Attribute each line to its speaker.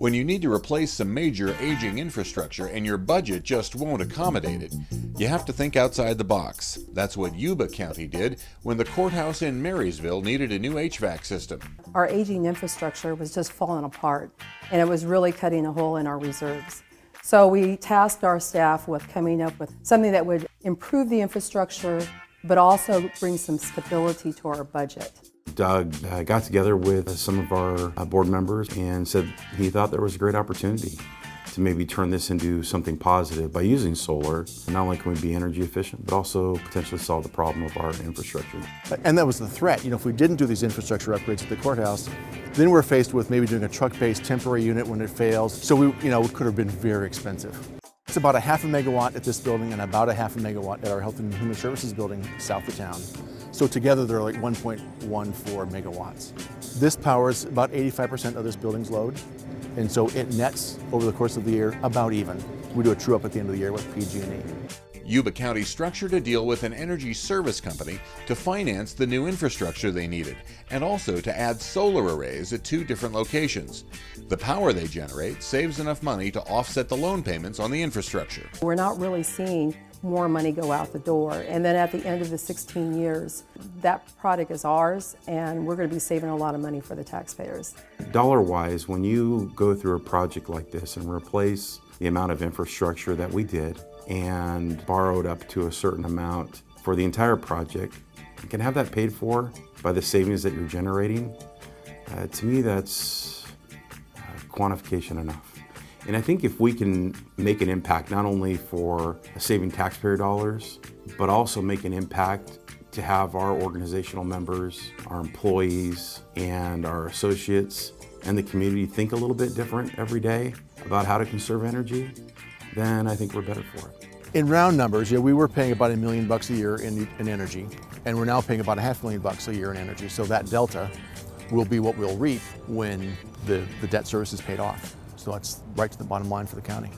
Speaker 1: When you need to replace some major aging infrastructure and your budget just won't accommodate it, you have to think outside the box. That's what Yuba County did when the courthouse in Marysville needed a new HVAC system.
Speaker 2: Our aging infrastructure was just falling apart, and it was really cutting a hole in our reserves. So we tasked our staff with coming up with something that would improve the infrastructure, but also bring some stability to our budget.
Speaker 3: Doug got together with some of our board members and said he thought there was a great opportunity to maybe turn this into something positive by using solar. Not only can we be energy efficient, but also potentially solve the problem of our infrastructure.
Speaker 4: And that was the threat. If we didn't do these infrastructure upgrades at the courthouse, then we're faced with maybe doing a truck-based temporary unit when it fails. So it could have been very expensive. It's about a half a megawatt at this building and about a half a megawatt at our Health and Human Services building south of town. So together they're like 1.14 megawatts. This powers about 85% of this building's load, and so it nets over the course of the year about even. We do a true up at the end of the year with PG&E.
Speaker 1: Yuba County structured a deal with an energy service company to finance the new infrastructure they needed, and also to add solar arrays at 2 different locations. The power they generate saves enough money to offset the loan payments on the infrastructure.
Speaker 2: We're not really seeing more money go out the door, and then at the end of the 16 years, that product is ours, and we're going to be saving a lot of money for the taxpayers.
Speaker 3: Dollar-wise, when you go through a project like this and replace the amount of infrastructure that we did and borrowed up to a certain amount for the entire project, you can have that paid for by the savings that you're generating. To me, that's quantification enough. And I think if we can make an impact not only for saving taxpayer dollars, but also make an impact to have our organizational members, our employees, and our associates and the community think a little bit different every day about how to conserve energy, then I think we're better for it.
Speaker 4: In round numbers, we were paying about $1 million a year in energy, and we're now paying about $500,000 a year in energy. So that delta will be what we'll reap when the debt service is paid off. So that's right to the bottom line for the county.